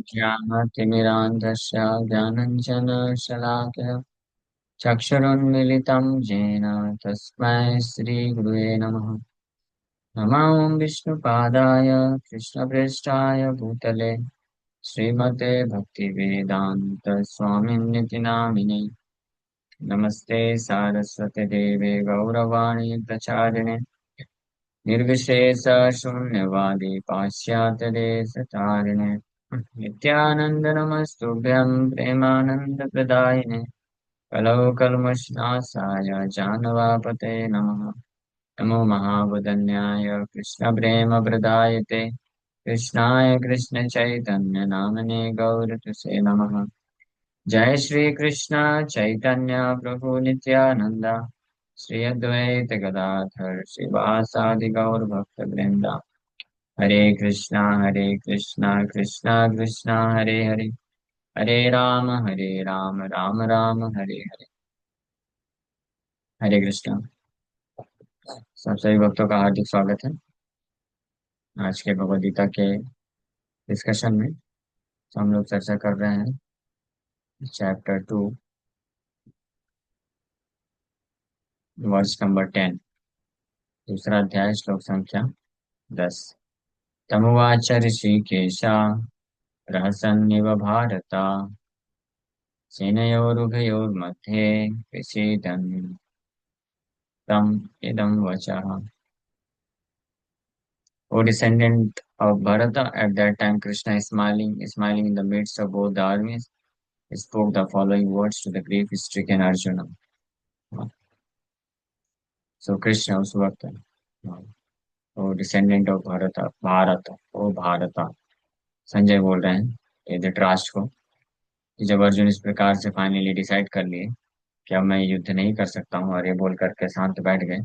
ज्ञानतिमिरान्धस्य ज्ञानञ्जनशलाकया चक्षुरुन्मिलितं येन तस्मै श्रीगुरुवे नमः। नमो विष्णुपादाय कृष्णप्रेष्ठाय भूतले श्रीमते भक्तिवेदान्त स्वामिन्निति नामिने। नमस्ते सारस्वते देवे गौरवाणी प्रचारिणे निर्विशेष शून्यवादी पाश्चात्यदेशतारिणे नित्यानंद नमस्तुभ्यं प्रेमानंद प्रदायिने कलौ कल्मषनाशाय जानवापते नमः। नमो महावदन्याय कृष्णप्रेमप्रदायते कृष्णाय कृष्ण चैतन्य नामने गौरतुसे नमः। जय श्री कृष्ण चैतन्य प्रभु नित्यानंद श्री अद्वैत गदाधर श्रीवासादि गौर भक्त वृंदा। हरे कृष्णा कृष्णा कृष्णा हरे हरे हरे राम राम राम हरे हरे। हरे कृष्णा। सब सभी भक्तों का हार्दिक स्वागत है आज के भगवद गीता के डिस्कशन में। तो हम लोग चर्चा कर रहे हैं चैप्टर 2 वर्स नंबर 10, दूसरा अध्याय श्लोक संख्या 10। तमुवाच ऋषिकेशा रहसन्निव भारत सेनयोरुभयोर्मध्ये विषेदन् तम इदं वचः। O descendant of Bharata, at that time Krishna is smiling in the midst of both the armies, spoke the following words to the grief-stricken Arjuna. So Krishna उस वक्त वो डिसेंडेंट ऑफ भारत ओ भारता संजय बोल रहे हैं ये धृतराष्ट्र को कि जब अर्जुन इस प्रकार से फाइनली डिसाइड कर लिए कि अब मैं युद्ध नहीं कर सकता हूँ और ये बोल करके शांत बैठ गए,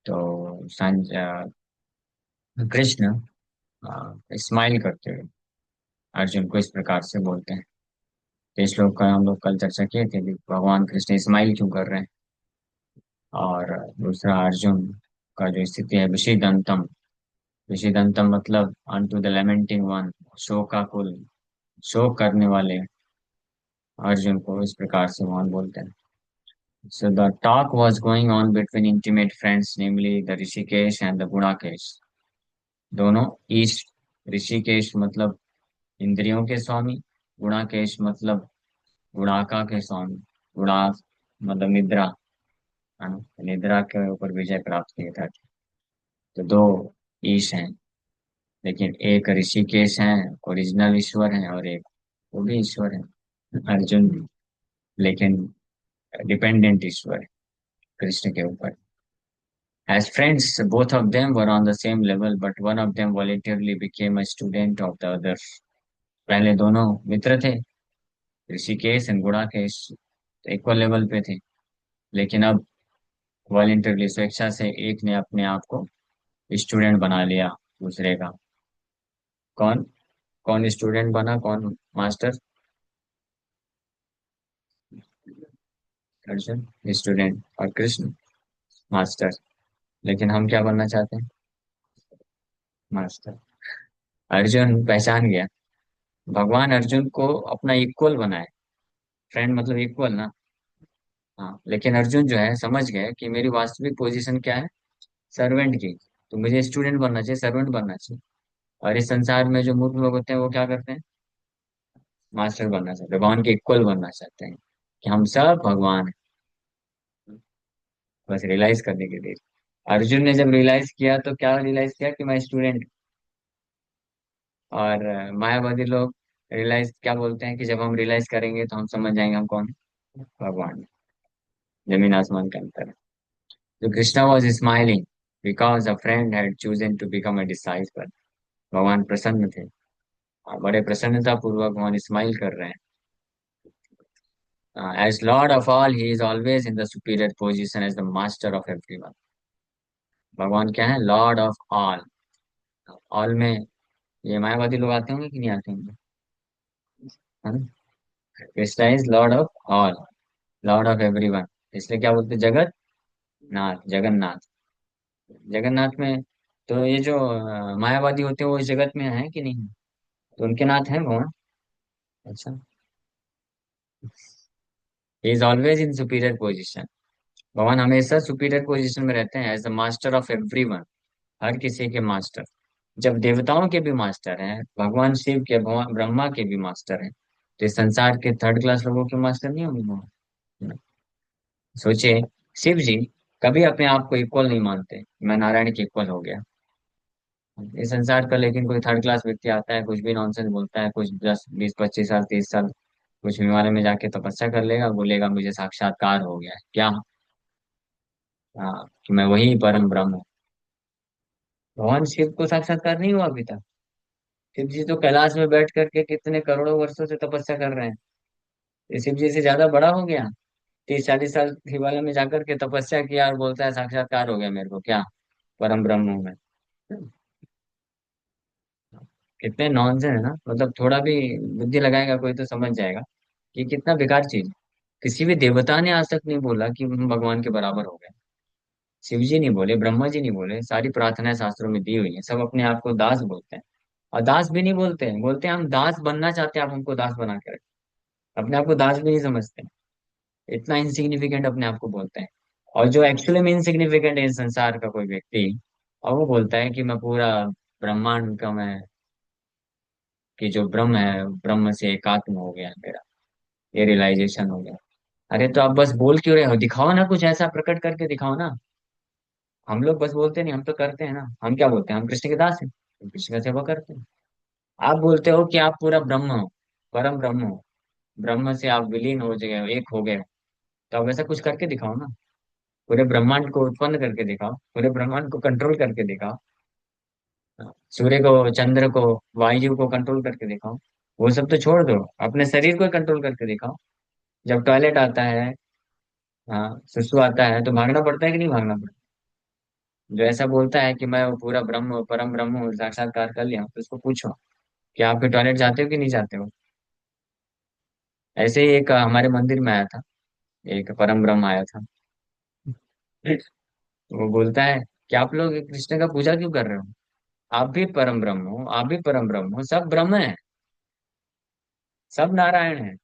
तो कृष्ण स्माइल करते हुए अर्जुन को इस प्रकार से बोलते हैं। तो इस श्लोक का हम लोग कल चर्चा किए थे कि भगवान कृष्ण स्माइल क्यों कर रहे हैं। और दूसरा अर्जुन का जो स्थिति है विषीदंतम, विषीदंतम मतलब अनटू द लेमेंटिंग वन, शोकाकुल, शोक करने वाले अर्जुन को इस प्रकार से भगवान बोलते हैं। So the talk was going on between intimate friends, namely the Rishikesh and the Guणाकेश। दोनों ईस्ट, ऋषिकेश मतलब इंद्रियों के स्वामी, गुणाकेश मतलब गुणाका के स्वामी। गुणा मतलब निद्रा, है ना? निद्रा के ऊपर विजय प्राप्त किया था। तो दो ईश हैं, लेकिन एक ऋषिकेश है ओरिजिनल ईश्वर है और एक वो भी ईश्वर है अर्जुन भी, लेकिन डिपेंडेंट ईश्वर है कृष्ण के ऊपर। As friends, both of them were on the same level, but one of them voluntarily became a student of the other. पहले दोनों मित्र थे, ऋषिकेश और गुणाकेश, तो इक्वल लेवल पे थे, लेकिन अब वॉलेंटरली स्वेच्छा से एक ने अपने आप को स्टूडेंट बना लिया दूसरे का। कौन कौन स्टूडेंट बना, कौन मास्टर? अर्जुन स्टूडेंट और कृष्ण मास्टर। लेकिन हम क्या बनना चाहते हैं? मास्टर। अर्जुन पहचान गया, भगवान अर्जुन को अपना इक्वल बनाए। फ्रेंड मतलब इक्वल ना। हाँ, लेकिन अर्जुन जो है समझ गया कि मेरी वास्तविक पोजीशन क्या है, सर्वेंट की। तो मुझे स्टूडेंट बनना चाहिए, सर्वेंट बनना चाहिए। और इस संसार में जो मूर्ख लोग होते हैं वो क्या करते हैं? मास्टर बनना चाहते हैं, भगवान के इक्वल बनना चाहते हैं कि हम सब भगवान हैं। बस रियलाइज करने के लिए अर्जुन ने जब रियलाइज किया तो क्या रियलाइज किया कि मैं स्टूडेंट। और मायावादी लोग रियलाइज क्या बोलते हैं कि जब हम रियलाइज करेंगे तो हम समझ जाएंगे हम कौन हैं? भगवान हैं। जमीन आसमान का अंतर है। तो Krishna was smiling because a friend had chosen to become a disciple. भगवान प्रसन्न थे और बड़े प्रसन्नता पूर्वक भगवान स्माइल कर रहे हैं। As lord of all he is always in the superior position as the master of everyone. भगवान क्या है? Lord of all. ऑल में ये मायावादी लोग आते होंगे कि नहीं आते होंगे, है ना? Krishna is Lord of all, Lord of everyone. इसलिए क्या बोलते हैं? जगत नाथ, जगन्नाथ। जगन्नाथ में तो ये जो मायावादी होते हैं वो इस जगत में है कि नहीं? तो उनके नाथ हैं भगवान। अच्छा। Is always in superior position. भगवान हमेशा सुपीरियर पोजीशन में रहते हैं, as the master of everyone. हर किसी के मास्टर। जब देवताओं के भी मास्टर हैं, भगवान शिव के, भगवान ब्रह्मा के भी मास्टर हैं, तो इस संसार के थर्ड क्लास लोगों के मास्टर नहीं होंगे भगवान? सोचिए, शिव जी कभी अपने आप को इक्वल नहीं मानते, मैं नारायण के इक्वल हो गया। इस संसार का लेकिन कोई थर्ड क्लास व्यक्ति आता है, कुछ भी नॉनसेंस बोलता है, कुछ 10 20 25 साल 30 साल कुछ हिमालय में जाके तपस्या कर लेगा, बोलेगा मुझे साक्षात्कार हो गया है। क्या? हाँ, कि मैं वही परम ब्रह्म हूँ। भगवान शिव को साक्षात्कार नहीं हुआ अभी तक। शिव जी तो कैलाश में बैठ करके कितने करोड़ों वर्षों से तपस्या कर रहे हैं। ये शिव जी से ज्यादा बड़ा हो गया। 30 40 साल हिमालय में जाकर के तपस्या किया और बोलता है साक्षात्कार हो गया मेरे को। क्या? परम ब्रह्म हूँ मैं। कितने नॉनसेंस है ना, मतलब थोड़ा भी बुद्धि लगाएगा कोई तो समझ जाएगा कि कितना बेकार चीज है। किसी भी देवता ने आज तक नहीं बोला कि हम भगवान के बराबर हो गए। शिव जी नहीं बोले, ब्रह्मा जी नहीं बोले, सारी प्रार्थनाएं शास्त्रों में दी हुई है। सब अपने आप को दास बोलते हैं। और दास भी नहीं बोलते हैं, बोलते हैं हम दास बनना चाहते हैं, आप हमको दास बना के रखें। अपने आप को दास भी नहीं समझते हैं। इतना इनसिग्निफिकेंट अपने आप को बोलते हैं। और जो एक्चुअली में इनसिग्निफिकेंट है इस संसार का कोई व्यक्ति, और वो बोलता है कि मैं पूरा ब्रह्मांड का मैं, कि जो ब्रह्म है, ब्रह्म से एकात्म हो गया मेरा, ये रियलाइजेशन हो गया। अरे तो आप बस बोल क्यों रहे हो? दिखाओ ना, कुछ ऐसा प्रकट करके दिखाओ ना। हम लोग बस बोलते नहीं, हम तो करते हैं ना। हम क्या बोलते हैं? हम कृष्ण के दास हैं, हम कृष्ण का सेवा करते हैं। आप बोलते हो कि आप पूरा ब्रह्म हो, परम ब्रह्म हो, ब्रह्म से आप विलीन हो गए हो, एक हो गए हो। तो आप ऐसा कुछ करके दिखाओ ना। पूरे ब्रह्मांड को उत्पन्न करके दिखाओ, पूरे ब्रह्मांड को कंट्रोल करके दिखाओ। सूर्य को, चंद्र को, वायु को कंट्रोल करके दिखाओ। वो सब तो छोड़ दो, अपने शरीर को कंट्रोल करके दिखाओ। जब टॉयलेट आता है, हाँ सुसु आता है, तो भागना पड़ता है कि नहीं भागना पड़ता? जो ऐसा बोलता है कि मैं वो पूरा ब्रह्म, परम ब्रह्म हूँ, साक्षात्कार कर लिया हूं, तो उसको पूछो कि आप फिर टॉयलेट जाते हो कि नहीं जाते हो। ऐसे ही एक हमारे मंदिर में आया था, एक परम ब्रह्म आया था। वो बोलता है कि आप लोग कृष्ण का पूजा क्यों कर रहे हो? आप भी परम ब्रह्म हो, आप भी परम ब्रह्म हो, सब ब्रह्म है, सब नारायण है।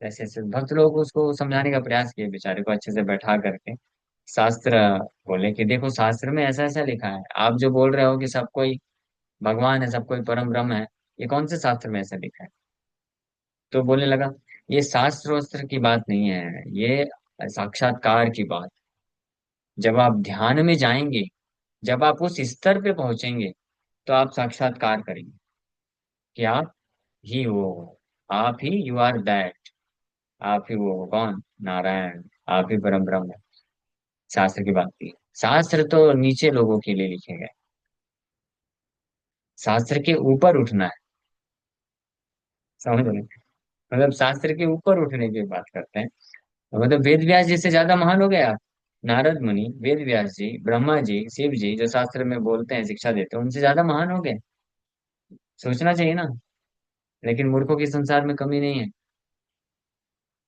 ऐसे ऐसे भक्त लोग उसको समझाने का प्रयास किए, बेचारे को अच्छे से बैठा करके शास्त्र बोले कि देखो शास्त्र में ऐसा ऐसा लिखा है, आप जो बोल रहे हो कि सब कोई भगवान है, सब कोई परम ब्रह्म है, ये कौन से शास्त्र में ऐसा लिखा है? तो बोलने लगा, ये शास्त्र वस्त्र की बात नहीं है, ये साक्षात्कार की बात। जब आप ध्यान में जाएंगे, जब आप उस स्तर पे पहुंचेंगे, तो आप साक्षात्कार करेंगे कि आप ही वो हो। आप ही, यू आर दैट। आप ही वो हो, कौन? नारायण। आप ही परम ब्रह्म है। शास्त्र की बात की, शास्त्र तो नीचे लोगों के लिए लिखे गए। शास्त्र के ऊपर उठना है। समझ रहे हैं? मतलब शास्त्र के ऊपर उठने की बात करते हैं। तो मतलब वेद व्यास जी से ज्यादा महान हो गए आप। नारद मुनि, वेद व्यास जी, ब्रह्मा जी, शिव जी, जो शास्त्र में बोलते हैं, शिक्षा देते हैं, उनसे ज्यादा महान हो गए। सोचना चाहिए ना। लेकिन मूर्खों के संसार में कमी नहीं है।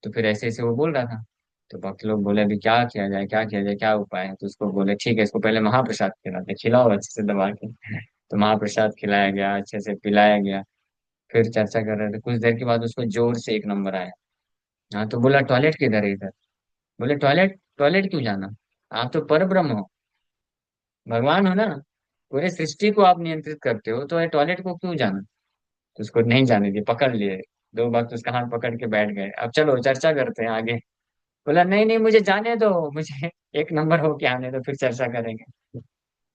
तो फिर ऐसे ऐसे वो बोल रहा था। तो भक्त लोग बोले अभी क्या किया जाए, क्या किया जाए, क्या उपाय है? तो उसको बोले ठीक है, इसको पहले महाप्रसाद खिलाते, खिलाओ अच्छे से दबा के। तो महाप्रसाद खिलाया गया, अच्छे से पिलाया गया। फिर चर्चा कर रहे थे, कुछ देर के बाद उसको जोर से एक नंबर आया। हाँ, तो बोला टॉयलेट किधर है इधर? बोले टॉयलेट, टॉयलेट क्यों जाना? आप तो पर ब्रह्म हो, भगवान हो ना। पूरे सृष्टि को आप नियंत्रित करते हो, तो ये टॉयलेट को क्यों जाना? तो उसको नहीं जाने दिए, पकड़ लिए। दो वक्त उसका हाथ पकड़ के बैठ गए, अब चलो चर्चा करते हैं आगे। बोला नहीं नहीं, मुझे जाने दो, मुझे एक नंबर होके आने दो, फिर चर्चा करेंगे।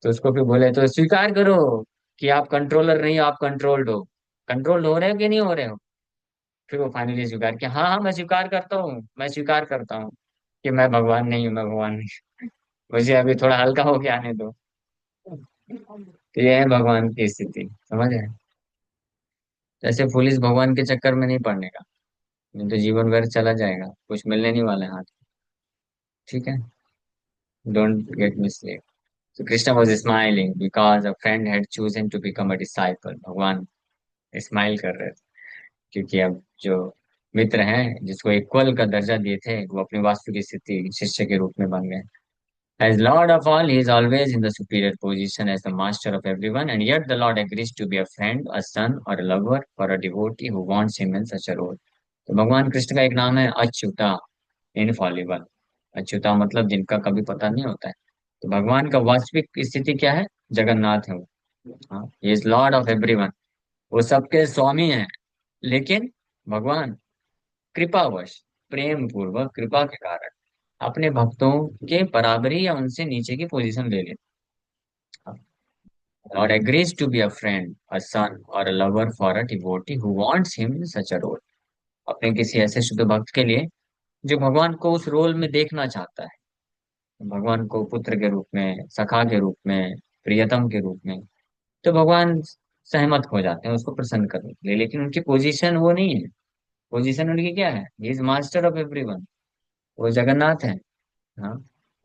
तो उसको फिर बोले तो स्वीकार करो कि आप कंट्रोलर नहीं हो, आप कंट्रोल्ड हो। कंट्रोल्ड हो रहे हो कि नहीं हो रहे हो? फिर वो फाइनली स्वीकार किया, हाँ हाँ मैं स्वीकार करता हूँ, मैं स्वीकार करता हूँ कि मैं भगवान नहीं हूँ, मैं भगवान नहीं हूँ। मुझे अभी थोड़ा हल्का होके आने दो। तो ये है भगवान की स्थिति, समझ रहे हैं? ऐसे पुलिस भगवान के चक्कर में नहीं पड़ने का, नहीं तो जीवन भर चला जाएगा, कुछ मिलने नहीं वाला है हाथ। ठीक है, don't get mistake. So Krishna was smiling because a friend had chosen to become a disciple. भगवान स्माइल कर रहे थे क्योंकि अब जो मित्र हैं, जिसको इक्वल का दर्जा दिए थे, वो अपनी वास्तविक स्थिति शिष्य के रूप में बन गए। As Lord of all, he is always in the superior position as the master of everyone, and yet the Lord agrees to be a friend, a son, or a lover for a devotee who wants him in such a role. तो भगवान कृष्ण का एक नाम है Achyuta, Infallible. Achyuta मतलब जिनका कभी पता नहीं होता है। तो भगवान का वास्तविक स्थिति क्या है? जगन्नाथ है वो। हाँ, he is Lord of everyone. वो सबके स्वामी हैं। लेकिन भगवान कृपावश, प्रेम पूर्वक, कृपा के कारण अपने भक्तों के बराबरी या उनसे नीचे की पोजीशन ले लेते हैं। और agrees to be a friend, a son, or a lover for a devotee who wants him in such a role। अपने किसी ऐसे शुद्ध भक्त के लिए जो भगवान को उस रोल में देखना चाहता है, भगवान को पुत्र के रूप में, सखा के रूप में, प्रियतम के रूप में। तो भगवान सहमत हो जाते हैं उसको प्रसन्न करने के लिए, लेकिन उनकी पोजीशन वो नहीं है। पोजीशन उनकी क्या है? He is master of everyone. वो जगन्नाथ है। हाँ,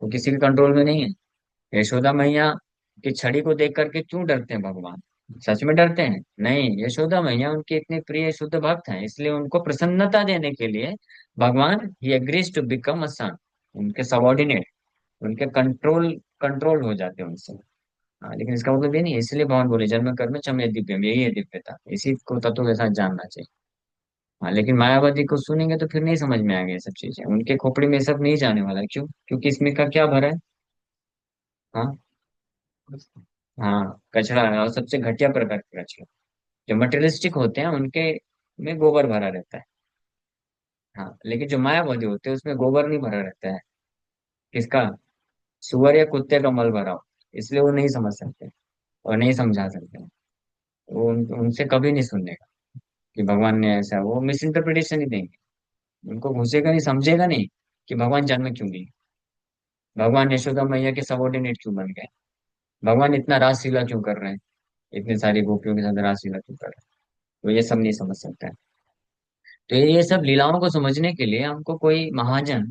वो किसी के कंट्रोल में नहीं है। यशोदा मैया की छड़ी को देख करके क्यों डरते हैं भगवान? सच में डरते हैं? नहीं, यशोदा मैया उनके इतने प्रिय शुद्ध भक्त हैं, इसलिए उनको प्रसन्नता देने के लिए भगवान ही agrees to become a son, उनके सबॉर्डिनेट, उनके कंट्रोल कंट्रोल हो जाते हैं उनसे। हाँ, लेकिन इसका मतलब ये नहीं है, इसलिए भगवान बोले जन्म कर्म चमे दिव्यम, यही है दिव्यता, इसी को तत्व के साथ जानना चाहिए। हाँ, लेकिन मायावादी को सुनेंगे तो फिर नहीं समझ में आएगा ये सब चीजें, उनके खोपड़ी में ये सब नहीं जाने वाला है। क्यों? क्योंकि इसमें का क्या भरा है? हाँ। हाँ, कचरा है, और सबसे घटिया प्रकार का कचरा। जो मटेरियलिस्टिक होते हैं उनके में गोबर भरा रहता है। हाँ, लेकिन जो मायावादी होते हैं उसमें गोबर नहीं भरा रहता है। किसका? सुअर या कुत्ते का मल भरा हो। इसलिए वो नहीं समझ सकते और नहीं समझा सकते। वो उनसे कभी नहीं सुनने का कि भगवान ने ऐसा, वो मिस इंटरप्रिटेशन ही देंगे। उनको घुसेगा नहीं, समझेगा नहीं कि भगवान जन्म क्यों लिए, भगवान यशोदा मैया के सबॉर्डिनेट क्यों बन गए, भगवान इतना रासलीला क्यों कर रहे हैं, इतनी सारी गोपियों के साथ रासलीला क्यों कर रहे हैं। वो ये सब नहीं समझ सकता है। तो ये सब लीलाओं को समझने के लिए हमको कोई महाजन,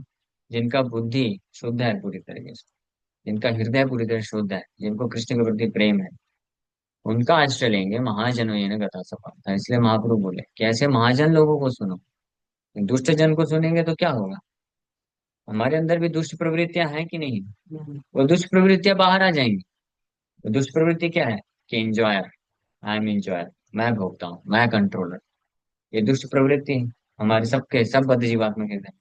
जिनका बुद्धि शुद्ध है पूरी तरीके से, जिनका हृदय पूरी तरह शुद्ध है, जिनको कृष्ण के प्रति प्रेम है, उनका आश्रय लेंगे। महाजन ये न गता सपा था, इसलिए महाप्रभु बोले कि ऐसे महाजन लोगों को सुनो। दुष्ट जन को सुनेंगे तो क्या होगा? हमारे अंदर भी दुष्ट प्रवृत्तियां हैं कि नहीं? वो दुष्ट प्रवृत्तियां बाहर आ जाएंगी। तो दुष्ट प्रवृत्ति क्या है? कि इंजॉयर, आई एम इंजॉयर, मैं भोगता हूँ, मैं कंट्रोलर। ये दुष्ट प्रवृत्ति हमारे सबके सब बद्ध जीवात्मा के हैं।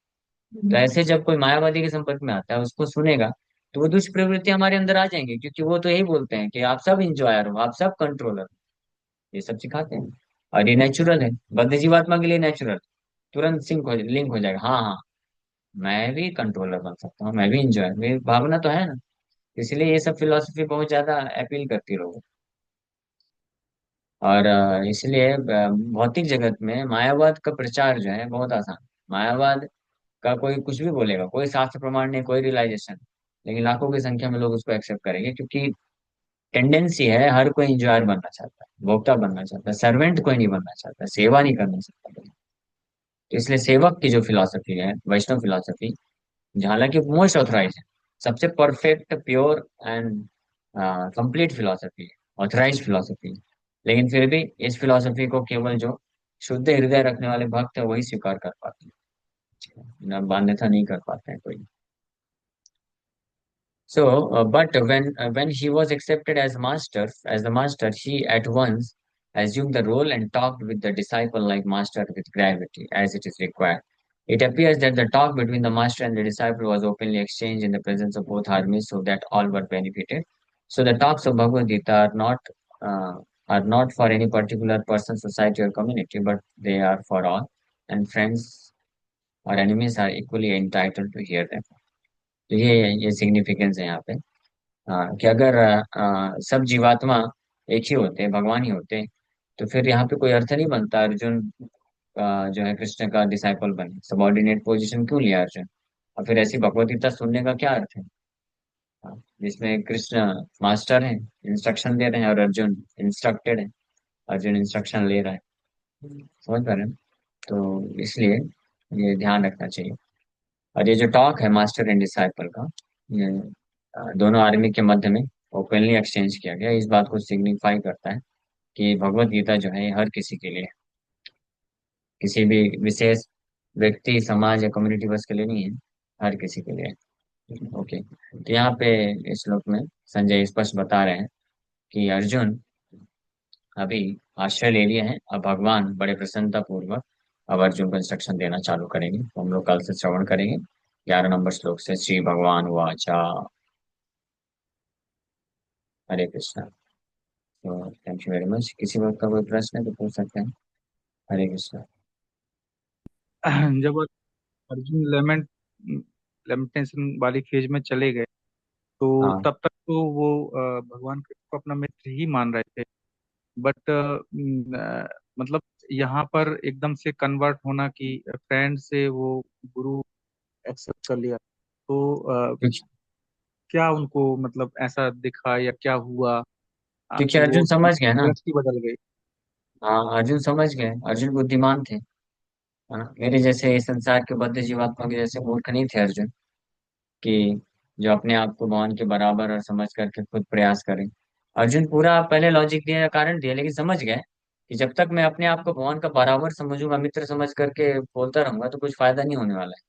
तो ऐसे जब कोई मायावादी के संपर्क में आता है उसको सुनेगा, तो वो दुष्ट प्रवृत्ति हमारे अंदर आ जाएंगी, क्योंकि वो तो यही बोलते हैं कि आप सब इंजॉयर हो, आप सब कंट्रोलर, ये सब सिखाते हैं। और ये नेचुरल है, बद्ध जीवात्मा के लिए नेचुरल, तुरंत लिंक हो जाएगा। हाँ हाँ, मैं भी कंट्रोलर बन सकता हूँ, मैं भी इंजॉयर, मेरी भावना तो है ना। इसलिए ये सब फिलोसफी बहुत ज्यादा अपील करती है लोगों को। और इसलिए भौतिक जगत में मायावाद का प्रचार जो है बहुत आसान। मायावाद का कोई कुछ भी बोलेगा, कोई शास्त्र प्रमाण नहीं, कोई रियलाइजेशन, लेकिन लाखों की संख्या में लोग उसको एक्सेप्ट करेंगे, क्योंकि टेंडेंसी है, हर कोई इंजॉयर बनना चाहता है, भोक्ता बनना चाहता है, सर्वेंट कोई नहीं बनना चाहता, सेवा नहीं करना चाहता। तो इसलिए सेवक की जो फिलॉसफी है, वैष्णव फिलॉसफी, हालांकि मोस्ट ऑथराइज है, सबसे perfect, pure and complete philosophy है, ऑथराइज फिलॉसफी है। लेकिन फिर भी इस फिलॉसफी को केवल जो शुद्ध हृदय रखने वाले भक्त है वही स्वीकार कर पाते हैं, न अन्यथा नहीं कर पाते हैं कोई। So, but when he was accepted as the master, he at once assumed the role and talked with the disciple like master with gravity, as it is required. It appears that the talk between the master and the disciple was openly exchanged in the presence of both armies, so that all were benefited. So the talks of Bhagavad Gita uh, are not for any particular person, society, or community, but they are for all, and friends or enemies are equally entitled to hear them. तो ये significance है यहाँ पे। हाँ, कि अगर सब जीवात्मा एक ही होते, भगवान ही होते, तो फिर यहाँ पे कोई अर्थ नहीं बनता अर्जुन जो है कृष्ण का डिसाइपल बने, सबॉर्डिनेट पोजीशन क्यों लिया अर्जुन? और फिर ऐसी भगवत गीता सुनने का क्या अर्थ है? हाँ, जिसमें कृष्ण मास्टर है, इंस्ट्रक्शन दे रहे हैं, और अर्जुन इंस्ट्रक्टेड है, अर्जुन इंस्ट्रक्शन ले रहा है। समझ पा रहे हैं? तो इसलिए ये ध्यान रखना चाहिए। और ये जो टॉक है मास्टर एंड डिसाइपल का, ये दोनों आर्मी के मध्य में ओपनली एक्सचेंज किया गया, इस बात को सिग्निफाई करता है कि भगवत गीता जो है ये हर किसी के लिए, किसी भी विशेष व्यक्ति, समाज या कम्युनिटी बस के लिए नहीं है, हर किसी के लिए है। ओके, तो यहाँ पे इस श्लोक में संजय स्पष्ट बता रहे हैं कि अर्जुन अभी आश्रय ले लिए हैं। अब भगवान बड़े प्रसन्नता पूर्वक अब अर्जुन को इंस्ट्रक्शन देना चालू करेंगे, तो हम लोग कल से श्रवण करेंगे 11 नंबर श्लोक से। श्री भगवान वाचा। हरे कृष्णा। तो थैंक यू वेरी मच। किसी वक्त का कोई प्रश्न है तो पूछ सकते हैं। हरे कृष्णा। जब अर्जुन लेमेंटेशन वाली फेज में चले गए, तो हाँ। तब तक तो वो भगवान कृष्ण को अपना मित्र ही मान रहे थे। बट मतलब यहाँ पर एकदम से कन्वर्ट होना कि फ्रेंड से वो गुरु एक्सेप्ट कर लिया, तो क्योंकि क्या उनको मतलब ऐसा दिखा या क्या हुआ क्योंकि कि अर्जुन वो समझ गए ना। दृष्टि बदल गई? हाँ, अर्जुन समझ गए। अर्जुन बुद्धिमान थे, है ना। मेरे जैसे इस संसार के बद्ध जीवात्मा के जैसे मूर्ख नहीं थे अर्जुन, कि जो अपने आप को भगवान के बराबर और समझ करके खुद प्रयास करें। अर्जुन पूरा पहले लॉजिक दिया, कारण दिया, लेकिन समझ गए कि जब तक मैं अपने आप को भगवान का बराबर समझूंगा, मित्र समझ करके बोलता रहूंगा, तो कुछ फायदा नहीं होने वाला है।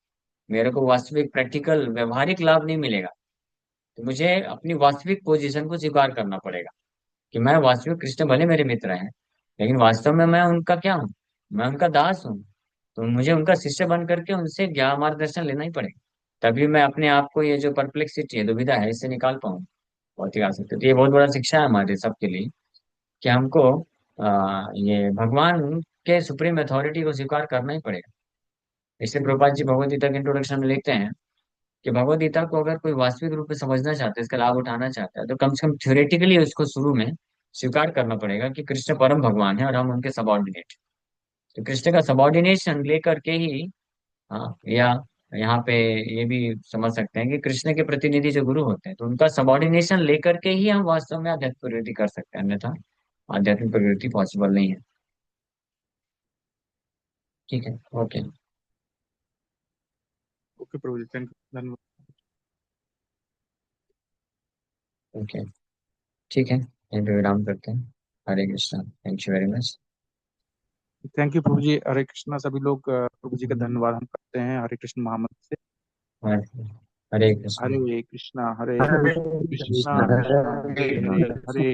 मेरे को वास्तविक प्रैक्टिकल व्यवहारिक लाभ नहीं मिलेगा। तो मुझे अपनी वास्तविक पोजीशन को स्वीकार करना पड़ेगा कि मैं वास्तविक, कृष्ण भले मेरे मित्र हैं, लेकिन वास्तव में मैं उनका क्या हूँ? मैं उनका दास हूँ। तो मुझे उनका शिष्य बन करके उनसे ज्ञान मार्गदर्शन लेना ही पड़ेगा। तभी मैं अपने आप को, ये जो परप्लेक्सिटी है, दुविधा है, इससे निकाल पाऊँ। बहुत ही आ सकते, तो ये बहुत बड़ा शिक्षा है हमारे सबके लिए कि हमको ये भगवान के सुप्रीम अथॉरिटी को स्वीकार करना ही पड़ेगा। इसलिए प्रभुपाद जी भगवद गीता के इंट्रोडक्शन में लिखते हैं कि भगवद गीता को अगर कोई वास्तविक रूप में समझना चाहता है, इसका लाभ उठाना चाहता है, तो कम से कम थ्योरेटिकली उसको शुरू में स्वीकार करना पड़ेगा कि कृष्ण परम भगवान है और हम उनके सबॉर्डिनेट। तो कृष्ण का सबॉर्डिनेशन लेकर के ही, हाँ, या यहाँ पे ये भी समझ सकते हैं कि कृष्ण के प्रतिनिधि जो गुरु होते हैं, तो उनका सबॉर्डिनेशन लेकर के ही हम वास्तव में आध्यात्मिक प्रगति कर सकते हैं, अन्यथा आध्यात्मिक प्रगति पॉसिबल नहीं है। ठीक है। ओके। ओके प्रभु जी, थैंक यू, धन्यवाद। ओके। ठीक है, यहीं पे विराम करते हैं। Hare Krishna, thank you very much. Thank you प्रभु जी। हरे कृष्णा। सभी लोग प्रभु जी का धन्यवाद हम करते हैं हरे कृष्ण महामंत्र से। हरे कृष्णा। हरे कृष्णा, हरे हरे कृष्णा कृष्ण कृष्णा हरे कृष्णा हरे हरे, कृष्ण हरे